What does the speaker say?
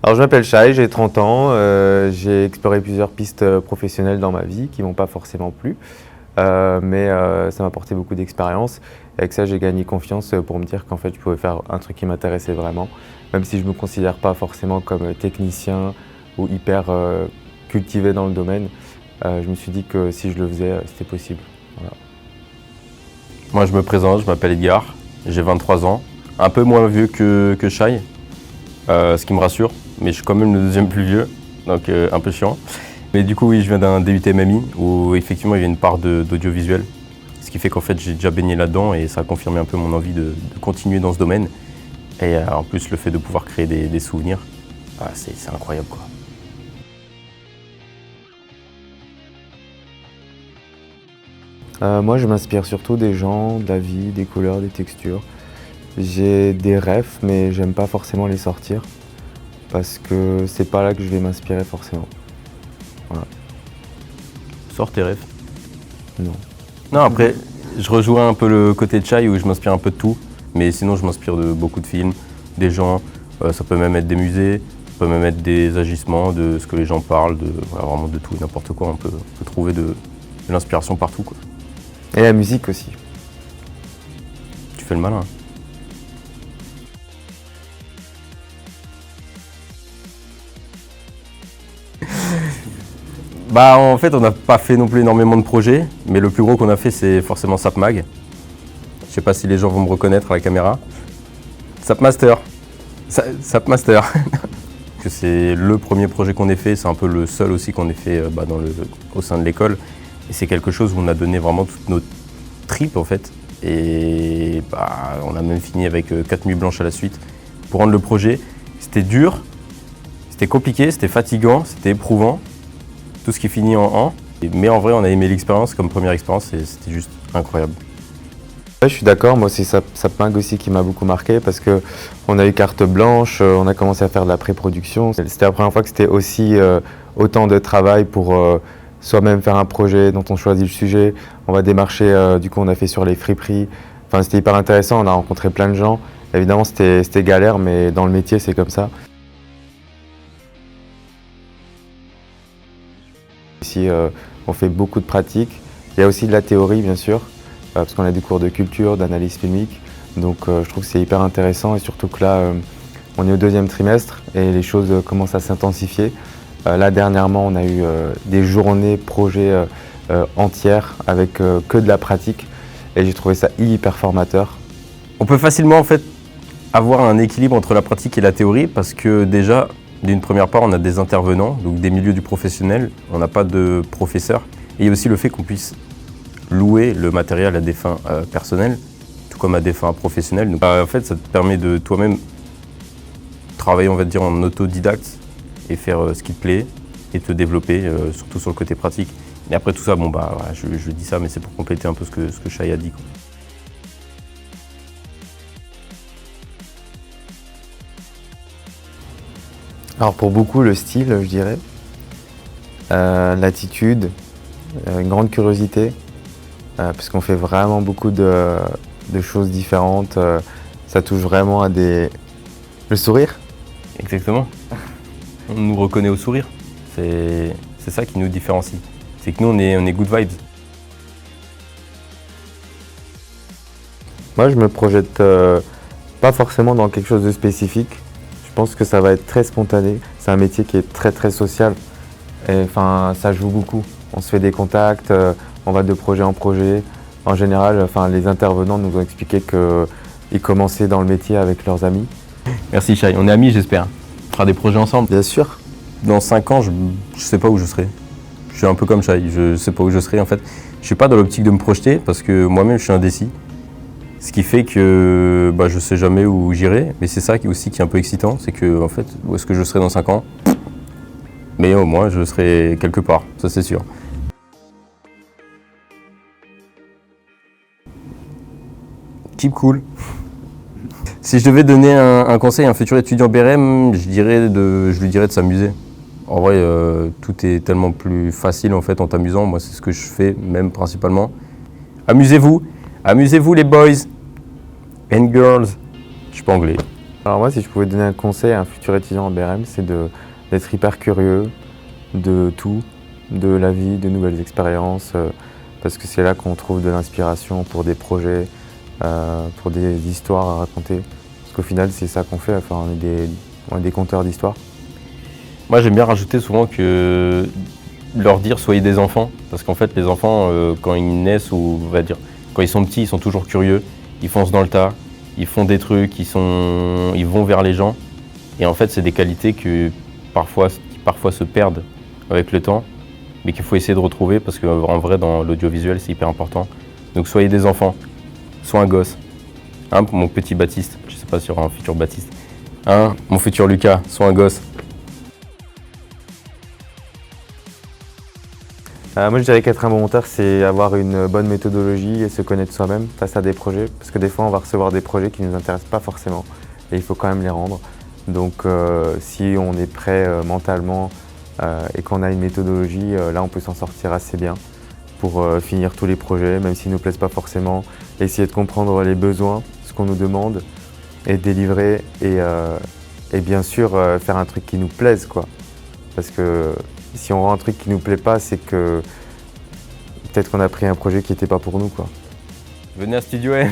Alors je m'appelle Shai, j'ai 30 ans, j'ai exploré plusieurs pistes professionnelles dans ma vie qui m'ont pas forcément plu, mais ça m'a apporté beaucoup d'expérience. Avec ça, j'ai gagné confiance pour me dire qu'en fait, je pouvais faire un truc qui m'intéressait vraiment, même si je ne me considère pas forcément comme technicien ou hyper cultivé dans le domaine. Je me suis dit que si je le faisais, c'était possible. Voilà. Moi, je me présente, je m'appelle Edgar, j'ai 23 ans, un peu moins vieux que Shai, ce qui me rassure, mais je suis quand même le deuxième plus vieux, donc un peu chiant. Mais du coup, oui, je viens d'un DUT MMI où effectivement il y a une part d'audiovisuel, ce qui fait qu'en fait j'ai déjà baigné là-dedans et ça a confirmé un peu mon envie de continuer dans ce domaine. Et en plus, le fait de pouvoir créer des souvenirs, c'est incroyable, quoi. Moi, je m'inspire surtout des gens, de la vie, des couleurs, des textures. J'ai des rêves, mais j'aime pas forcément les sortir parce que c'est pas là que je vais m'inspirer forcément. Voilà. Sors tes rêves. Non. Non, après, je rejoins un peu le côté de Shai où je m'inspire un peu de tout, mais sinon je m'inspire de beaucoup de films, des gens, ça peut même être des musées, ça peut même être des agissements, de ce que les gens parlent, voilà, vraiment de tout et n'importe quoi. On peut trouver de l'inspiration partout, quoi. Et la musique aussi. Tu fais le malin. Bah en fait on n'a pas fait non plus énormément de projets, mais le plus gros qu'on a fait c'est forcément SapMag. Je sais pas si les gens vont me reconnaître à la caméra. SapMaster. SapMaster. C'est le premier projet qu'on ait fait, c'est un peu le seul aussi qu'on ait fait au sein de l'école. Et c'est quelque chose où on a donné vraiment toutes nos tripes en fait. Et on a même fini avec 4 nuits blanches à la suite pour rendre le projet. C'était dur, c'était compliqué, c'était fatigant, c'était éprouvant. Tout ce qui finit en « mais en vrai on a aimé l'expérience comme première expérience et c'était juste incroyable. Ouais, je suis d'accord, moi c'est SapMag aussi qui m'a beaucoup marqué parce qu'on a eu carte blanche, on a commencé à faire de la pré-production. C'était la première fois que c'était aussi autant de travail pour soi-même faire un projet dont on choisit le sujet. On va démarcher, du coup on a fait sur les friperies. Enfin, c'était hyper intéressant, on a rencontré plein de gens. Évidemment c'était galère, mais dans le métier c'est comme ça. Ici, on fait beaucoup de pratiques. Il y a aussi de la théorie, bien sûr, parce qu'on a des cours de culture, d'analyse filmique. Donc, je trouve que c'est hyper intéressant et surtout que là, on est au 2e trimestre et les choses commencent à s'intensifier. Là, dernièrement, on a eu des journées projets entières avec que de la pratique et j'ai trouvé ça hyper formateur. On peut facilement en fait avoir un équilibre entre la pratique et la théorie parce que déjà, d'une première part, on a des intervenants, donc des milieux du professionnel, on n'a pas de professeur. Et il y a aussi le fait qu'on puisse louer le matériel à des fins personnelles, tout comme à des fins professionnelles. Donc, en fait, ça te permet de toi-même travailler, on va dire, en autodidacte et faire ce qui te plaît et te développer, surtout sur le côté pratique. Et après tout ça, je dis ça, mais c'est pour compléter un peu ce que Shai a dit, quoi. Alors pour beaucoup, le style, je dirais, l'attitude, une grande curiosité, parce qu'on fait vraiment beaucoup de choses différentes. Ça touche vraiment à le sourire. Exactement. On nous reconnaît au sourire. C'est ça qui nous différencie. C'est que nous, on est good vibes. Moi, je me projette pas forcément dans quelque chose de spécifique. Je pense que ça va être très spontané. C'est un métier qui est très très social. Et enfin, ça joue beaucoup. On se fait des contacts, on va de projet en projet. En général, les intervenants nous ont expliqué qu'ils commençaient dans le métier avec leurs amis. Merci Shai, on est amis j'espère. On fera des projets ensemble. Bien sûr. Dans 5 ans, je sais pas où je serai. Je suis un peu comme Shai, je sais pas où je serai en fait. Je suis pas dans l'optique de me projeter parce que moi-même je suis indécis. Ce qui fait que je sais jamais où j'irai, mais c'est ça aussi qui est un peu excitant, c'est que en fait, où est-ce que je serai dans 5 ans? Mais au moins je serai quelque part, ça c'est sûr. Keep cool. Si je devais donner un conseil à un futur étudiant BRM, je lui dirais de s'amuser. En vrai, tout est tellement plus facile en fait en t'amusant. Moi, c'est ce que je fais même principalement. Amusez-vous les boys and girls. Je suis pas anglais. Alors moi, si je pouvais donner un conseil à un futur étudiant en BRM, c'est d'être hyper curieux de tout, de la vie, de nouvelles expériences, parce que c'est là qu'on trouve de l'inspiration pour des projets, pour des histoires à raconter. Parce qu'au final, c'est ça qu'on fait, enfin, on est des conteurs d'histoires. Moi, j'aime bien rajouter souvent que leur dire soyez des enfants, parce qu'en fait, les enfants, quand ils naissent, ou on va dire, quand ils sont petits, ils sont toujours curieux, ils foncent dans le tas, ils font des trucs, ils vont vers les gens. Et en fait, c'est des qualités qui parfois se perdent avec le temps, mais qu'il faut essayer de retrouver, parce qu'en vrai, dans l'audiovisuel, c'est hyper important. Donc soyez des enfants, sois un gosse. Hein, pour mon petit Baptiste, je sais pas s'il y aura un futur Baptiste. Hein, mon futur Lucas, sois un gosse. Moi, je dirais qu'être un bon monteur, c'est avoir une bonne méthodologie et se connaître soi-même face à des projets. Parce que des fois, on va recevoir des projets qui ne nous intéressent pas forcément et il faut quand même les rendre. Donc, si on est prêt mentalement et qu'on a une méthodologie, là, on peut s'en sortir assez bien pour finir tous les projets, même s'ils ne nous plaisent pas forcément. Essayer de comprendre les besoins, ce qu'on nous demande et délivrer et bien sûr faire un truc qui nous plaise, quoi. Parce que si on rend un truc qui nous plaît pas, c'est que peut-être qu'on a pris un projet qui n'était pas pour nous, quoi. Venez à Studio M.